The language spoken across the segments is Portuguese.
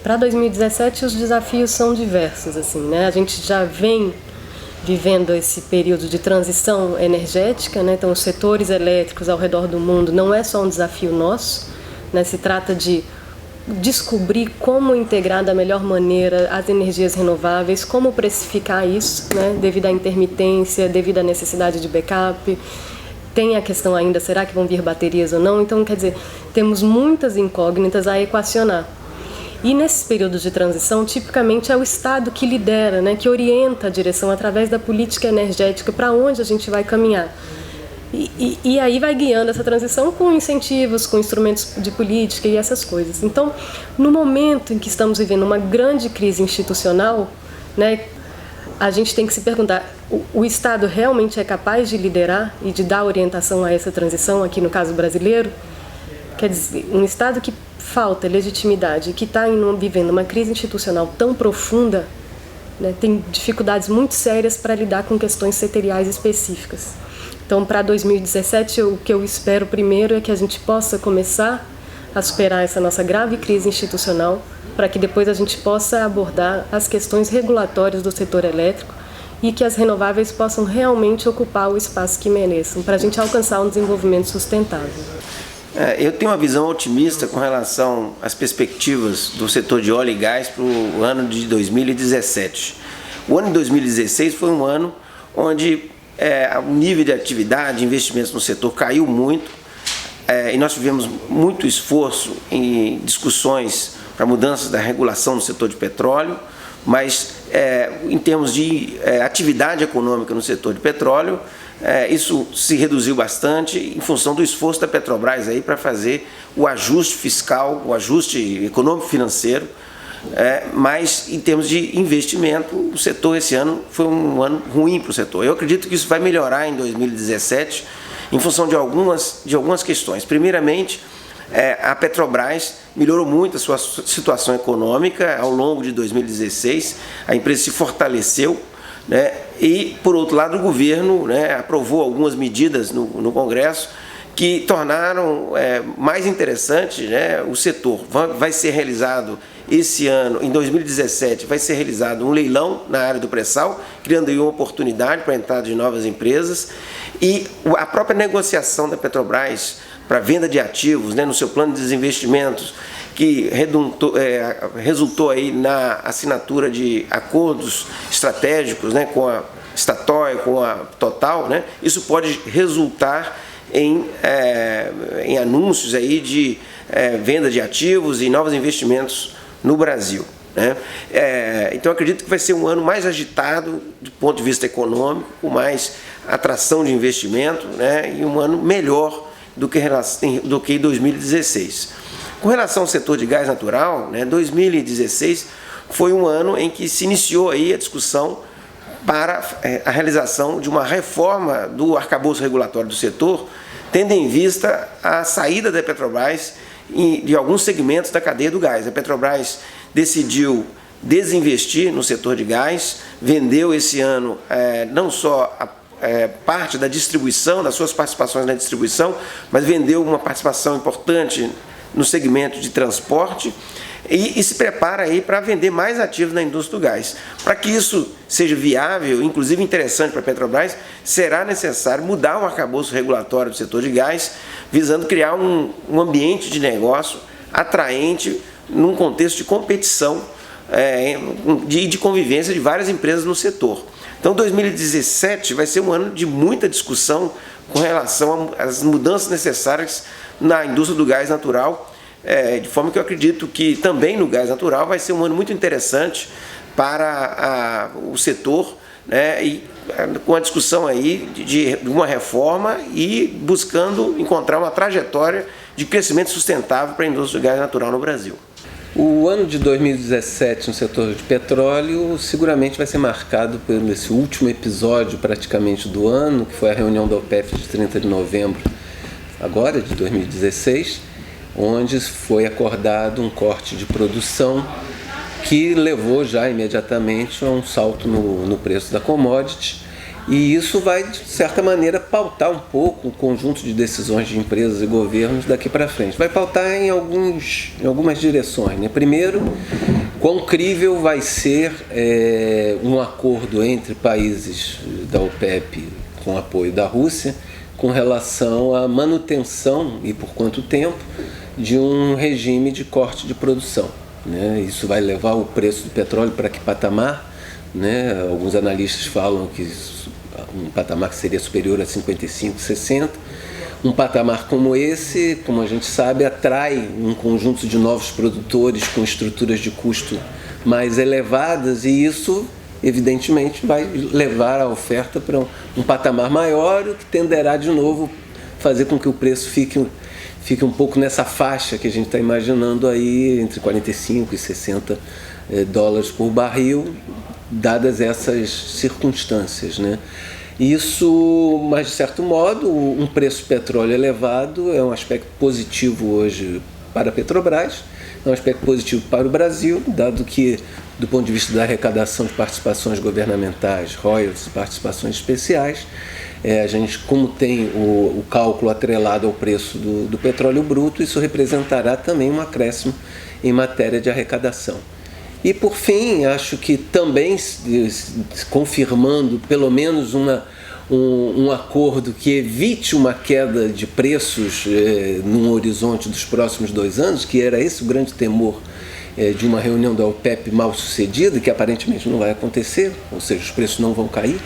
Para 2017 os desafios são diversos, assim, né? A gente já vem vivendo esse período de transição energética, né? Então os setores elétricos ao redor do mundo não é só um desafio nosso, né? Se trata de descobrir como integrar da melhor maneira as energias renováveis, como precificar isso, né? Devido à intermitência, devido à necessidade de backup. Tem a questão ainda, será que vão vir baterias ou não? Então, quer dizer, temos muitas incógnitas a equacionar. E nesses períodos de transição, tipicamente é o Estado que lidera, né, que orienta a direção através da política energética para onde a gente vai caminhar. E aí vai guiando essa transição com incentivos, com instrumentos de política e essas coisas. Então, no momento em que estamos vivendo uma grande crise institucional, né, a gente tem que se perguntar, o Estado realmente é capaz de liderar e de dar orientação a essa transição, aqui no caso brasileiro? Quer dizer, um Estado que falta legitimidade, que está vivendo uma crise institucional tão profunda, né, tem dificuldades muito sérias para lidar com questões setoriais específicas. Então, para 2017, o que eu espero primeiro é que a gente possa começar a superar essa nossa grave crise institucional, para que depois a gente possa abordar as questões regulatórias do setor elétrico e que as renováveis possam realmente ocupar o espaço que mereçam, para a gente alcançar um desenvolvimento sustentável. Eu tenho uma visão otimista com relação às perspectivas do setor de óleo e gás para o ano de 2017. O ano de 2016 foi um ano onde o nível de atividade, investimentos no setor caiu muito, e nós tivemos muito esforço em discussões para mudanças da regulação no setor de petróleo, mas em termos de atividade econômica no setor de petróleo, isso se reduziu bastante em função do esforço da Petrobras aí para fazer o ajuste fiscal, o ajuste econômico-financeiro, mas em termos de investimento, o setor esse ano foi um ano ruim para o setor. Eu acredito que isso vai melhorar em 2017 em função de algumas questões. Primeiramente, a Petrobras melhorou muito a sua situação econômica ao longo de 2016, a empresa se fortaleceu, né? E, por outro lado, o governo, né, aprovou algumas medidas no Congresso que tornaram mais interessante, né, o setor. Vai ser realizado esse ano, em 2017, vai ser realizado um leilão na área do pré-sal, criando aí uma oportunidade para a entrada de novas empresas, e a própria negociação da Petrobras para venda de ativos, né, no seu plano de desinvestimentos, que resultou aí na assinatura de acordos estratégicos, né, com a Statoil, com a Total, né, isso pode resultar em anúncios aí de venda de ativos e novos investimentos no Brasil, né? Então, acredito que vai ser um ano mais agitado do ponto de vista econômico, com mais atração de investimento, né, e um ano melhor do que 2016. Com relação ao setor de gás natural, né, 2016 foi um ano em que se iniciou aí a discussão para a realização de uma reforma do arcabouço regulatório do setor, tendo em vista a saída da Petrobras de alguns segmentos da cadeia do gás. A Petrobras decidiu desinvestir no setor de gás, vendeu esse ano não só parte da distribuição, das suas participações na distribuição, mas vendeu uma participação importante no segmento de transporte e se prepara aí para vender mais ativos na indústria do gás. Para que isso seja viável, inclusive interessante para a Petrobras, será necessário mudar o arcabouço regulatório do setor de gás, visando criar um ambiente de negócio atraente num contexto de competição e de convivência de várias empresas no setor. Então, 2017 vai ser um ano de muita discussão com relação às mudanças necessárias na indústria do gás natural, de forma que eu acredito que também no gás natural vai ser um ano muito interessante para o setor, né, e com a discussão aí de uma reforma e buscando encontrar uma trajetória de crescimento sustentável para a indústria do gás natural no Brasil. O ano de 2017 no setor de petróleo seguramente vai ser marcado por esse último episódio praticamente do ano, que foi a reunião da OPEP de 30 de novembro agora de 2016, onde foi acordado um corte de produção que levou já imediatamente a um salto no preço da commodity E isso vai, de certa maneira, pautar um pouco o conjunto de decisões de empresas e governos daqui para frente. Vai pautar em algumas direções, né? Primeiro, quão crível vai ser um acordo entre países da OPEP com apoio da Rússia com relação à manutenção, e por quanto tempo, de um regime de corte de produção, né? Isso vai levar o preço do petróleo para que patamar, né? Alguns analistas falam que um patamar que seria superior a 55, 60. Um patamar como esse, como a gente sabe, atrai um conjunto de novos produtores com estruturas de custo mais elevadas, e isso, evidentemente, vai levar a oferta para um patamar maior, o que tenderá de novo fazer com que o preço fique um pouco nessa faixa que a gente está imaginando aí, entre 45 e 60 dólares por barril, dadas essas circunstâncias, né? Isso, mas de certo modo, um preço do petróleo elevado é um aspecto positivo hoje para a Petrobras, é um aspecto positivo para o Brasil, dado que, do ponto de vista da arrecadação de participações governamentais, royalties, participações especiais, a gente, como tem o cálculo atrelado ao preço do petróleo bruto, isso representará também um acréscimo em matéria de arrecadação. E, por fim, acho que também confirmando pelo menos um acordo que evite uma queda de preços num horizonte dos próximos 2 anos, que era esse o grande temor de uma reunião da OPEP mal sucedida, que aparentemente não vai acontecer, ou seja, os preços não vão cair.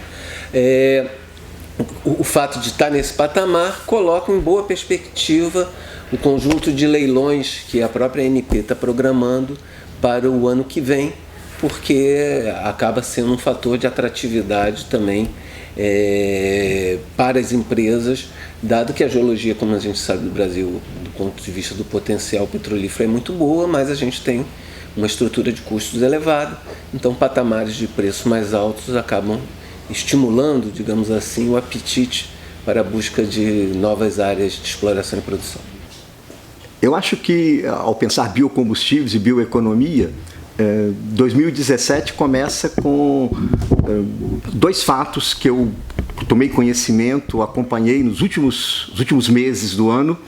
O fato de estar nesse patamar coloca em boa perspectiva o conjunto de leilões que a própria ANP está programando para o ano que vem, porque acaba sendo um fator de atratividade também para as empresas, dado que a geologia, como a gente sabe, do Brasil, do ponto de vista do potencial petrolífero, é muito boa, mas a gente tem uma estrutura de custos elevada, então patamares de preço mais altos acabam estimulando, digamos assim, o apetite para a busca de novas áreas de exploração e produção. Eu acho que, ao pensar biocombustíveis e bioeconomia, 2017 começa com 2 fatos que eu tomei conhecimento, acompanhei nos últimos meses do ano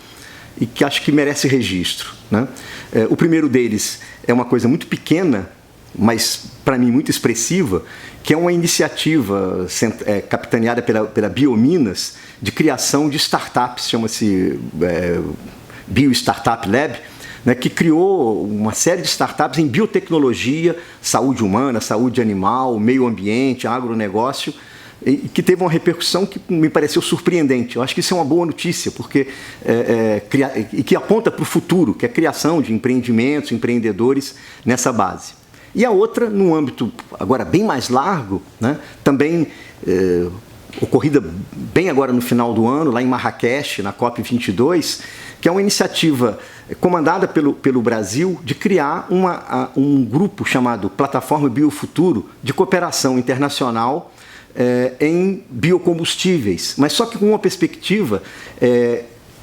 e que acho que merece registro, né? O primeiro deles é uma coisa muito pequena, mas para mim muito expressiva, que é uma iniciativa capitaneada pela Biominas de criação de startups, chama-se Bio Startup Lab, né, que criou uma série de startups em biotecnologia, saúde humana, saúde animal, meio ambiente, agronegócio, e que teve uma repercussão que me pareceu surpreendente. Eu acho que isso é uma boa notícia, porque e que aponta para o futuro, que é a criação de empreendimentos, empreendedores nessa base. E a outra, num âmbito agora bem mais largo, né, também ocorrida bem agora no final do ano, lá em Marrakech, na COP22, que é uma iniciativa comandada pelo Brasil de criar um grupo chamado Plataforma Biofuturo de cooperação internacional em biocombustíveis, mas só que com uma perspectiva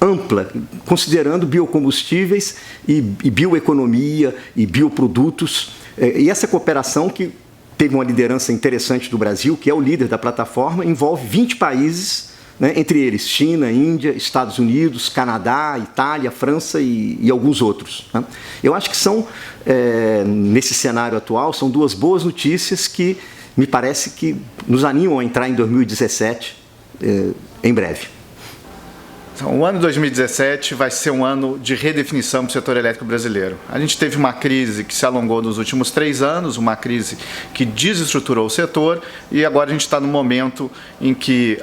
ampla, considerando biocombustíveis e bioeconomia e bioprodutos. E essa cooperação, que teve uma liderança interessante do Brasil, que é o líder da plataforma, envolve 20 países, né, entre eles China, Índia, Estados Unidos, Canadá, Itália, França e alguns outros, né? Eu acho que são, nesse cenário atual, são 2 boas notícias que me parece que nos animam a entrar em 2017 em breve. Então, o ano de 2017 vai ser um ano de redefinição para o setor elétrico brasileiro. A gente teve uma crise que se alongou nos últimos 3 anos, uma crise que desestruturou o setor, e agora a gente está no momento em que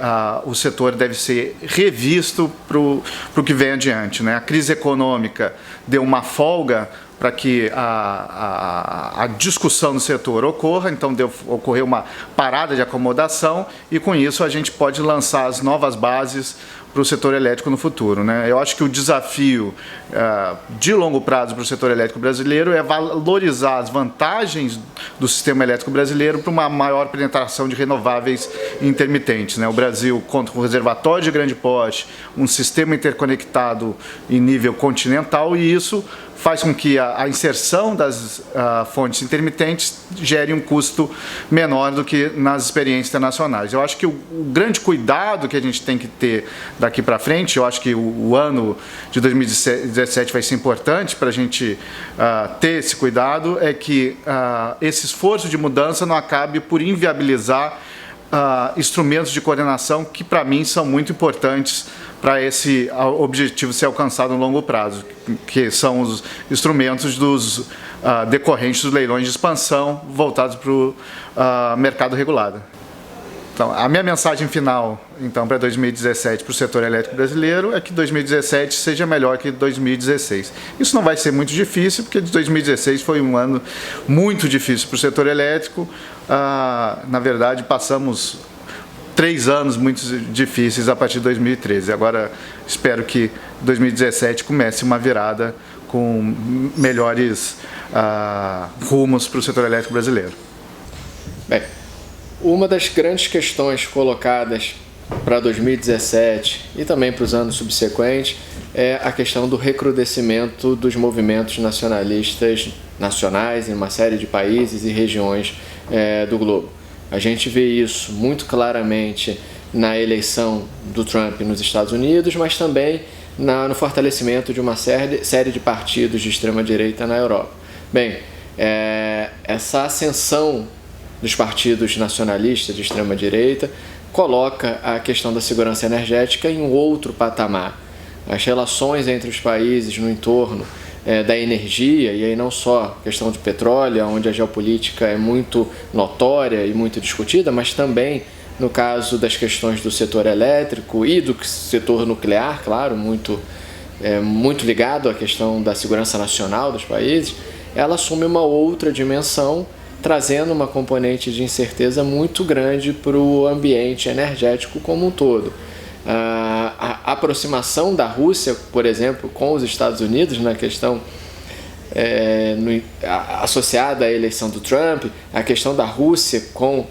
o setor deve ser revisto para o que vem adiante, né? A crise econômica deu uma folga para que a discussão no setor ocorra, então ocorreu uma parada de acomodação, e com isso a gente pode lançar as novas bases para o setor elétrico no futuro, né? Eu acho que o desafio de longo prazo para o setor elétrico brasileiro é valorizar as vantagens do sistema elétrico brasileiro para uma maior penetração de renováveis intermitentes, né? O Brasil conta com um reservatório de grande porte, um sistema interconectado em nível continental, e isso faz com que a inserção das fontes intermitentes gere um custo menor do que nas experiências internacionais. Eu acho que o grande cuidado que a gente tem que ter daqui para frente, eu acho que o ano de 2017 vai ser importante para a gente ter esse cuidado, é que esse esforço de mudança não acabe por inviabilizar instrumentos de coordenação que, para mim, são muito importantes para esse objetivo ser alcançado no longo prazo, que são os instrumentos decorrentes dos leilões de expansão voltados para o mercado regulado. Então, a minha mensagem final, então, para 2017 para o setor elétrico brasileiro é que 2017 seja melhor que 2016. Isso não vai ser muito difícil, porque 2016 foi um ano muito difícil para o setor elétrico. Na verdade, passamos 3 anos muito difíceis a partir de 2013. Agora, espero que 2017 comece uma virada com melhores rumos para o setor elétrico brasileiro. Bem, uma das grandes questões colocadas para 2017 e também para os anos subsequentes é a questão do recrudescimento dos movimentos nacionalistas nacionais em uma série de países e regiões do globo. A gente vê isso muito claramente na eleição do Trump nos Estados Unidos, mas também no fortalecimento de uma série de partidos de extrema-direita na Europa. Bem, essa ascensão dos partidos nacionalistas de extrema-direita coloca a questão da segurança energética em um outro patamar. As relações entre os países no entorno da energia, e aí não só a questão de petróleo, onde a geopolítica é muito notória e muito discutida, mas também no caso das questões do setor elétrico e do setor nuclear, claro, muito ligado à questão da segurança nacional dos países, ela assume uma outra dimensão, trazendo uma componente de incerteza muito grande para o ambiente energético como um todo. A aproximação da Rússia, por exemplo, com os Estados Unidos na questão associada à eleição do Trump, a questão da Rússia com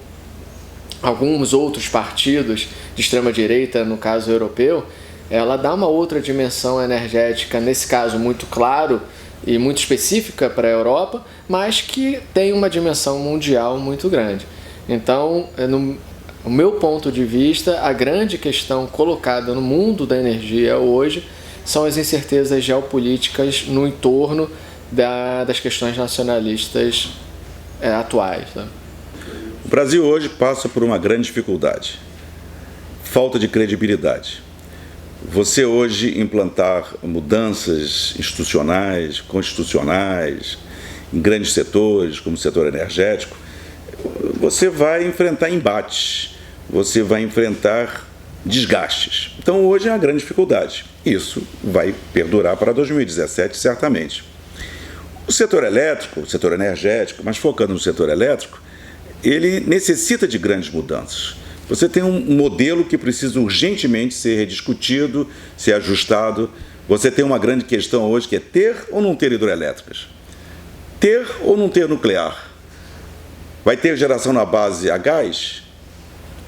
alguns outros partidos de extrema-direita, no caso europeu, ela dá uma outra dimensão energética, nesse caso muito claro e muito específica para a Europa, mas que tem uma dimensão mundial muito grande. Então, no meu ponto de vista, a grande questão colocada no mundo da energia hoje são as incertezas geopolíticas no entorno das questões nacionalistas atuais. Né? O Brasil hoje passa por uma grande dificuldade, falta de credibilidade. Você hoje implantar mudanças institucionais, constitucionais, em grandes setores, como o setor energético, você vai enfrentar embates, você vai enfrentar desgastes. Então hoje é uma grande dificuldade. Isso vai perdurar para 2017, certamente. O setor elétrico, o setor energético, mas focando no setor elétrico, ele necessita de grandes mudanças. Você tem um modelo que precisa urgentemente ser rediscutido, ser ajustado. Você tem uma grande questão hoje que é ter ou não ter hidrelétricas? Ter ou não ter nuclear? Vai ter geração na base a gás?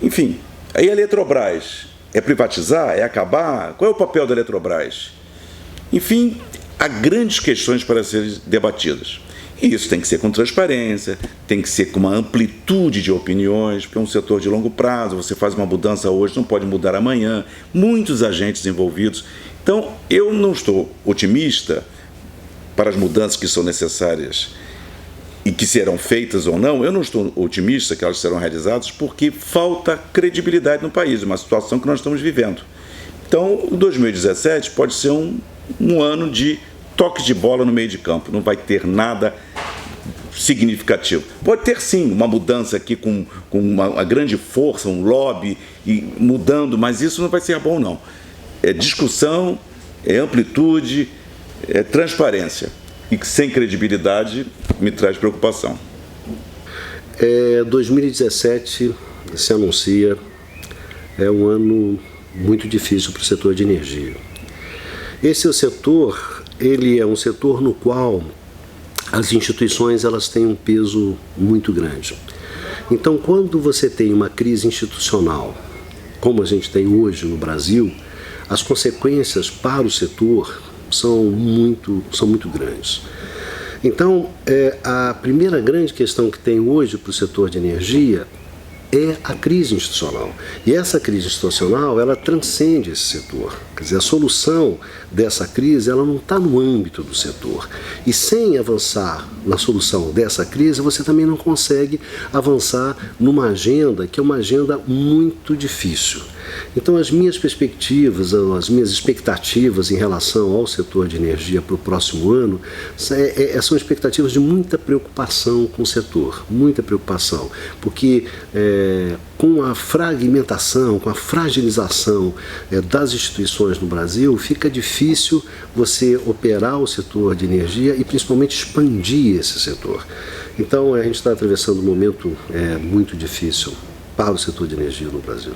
Enfim, aí a Eletrobras é privatizar? É acabar? Qual é o papel da Eletrobras? Enfim, há grandes questões para serem debatidas. E isso tem que ser com transparência, tem que ser com uma amplitude de opiniões, porque é um setor de longo prazo, você faz uma mudança hoje, não pode mudar amanhã, muitos agentes envolvidos. Então, eu não estou otimista para as mudanças que são necessárias e que serão feitas ou não, eu não estou otimista que elas serão realizadas porque falta credibilidade no país, uma situação que nós estamos vivendo. Então, o 2017 pode ser um ano de toque de bola no meio de campo, não vai ter nada significativo. Pode ter sim uma mudança aqui com uma grande força, um lobby e mudando, mas isso não vai ser bom não. É discussão, é amplitude, é transparência. E sem credibilidade me traz preocupação. 2017 se anuncia um ano muito difícil para o setor de energia. Esse setor, ele é um setor no qual as instituições elas têm um peso muito grande. Então, quando você tem uma crise institucional, como a gente tem hoje no Brasil, as consequências para o setor são muito grandes. Então, a primeira grande questão que tem hoje para o setor de energia é a crise institucional. E essa crise institucional, ela transcende esse setor. Quer dizer, a solução dessa crise, ela não está no âmbito do setor. E sem avançar na solução dessa crise, você também não consegue avançar numa agenda que é uma agenda muito difícil. Então, as minhas perspectivas, as minhas expectativas em relação ao setor de energia para o próximo ano são expectativas de muita preocupação com o setor, muita preocupação, porque com a fragmentação, com a fragilização das instituições no Brasil, fica difícil você operar o setor de energia e principalmente expandir esse setor. Então, a gente está atravessando um momento muito difícil para o setor de energia no Brasil.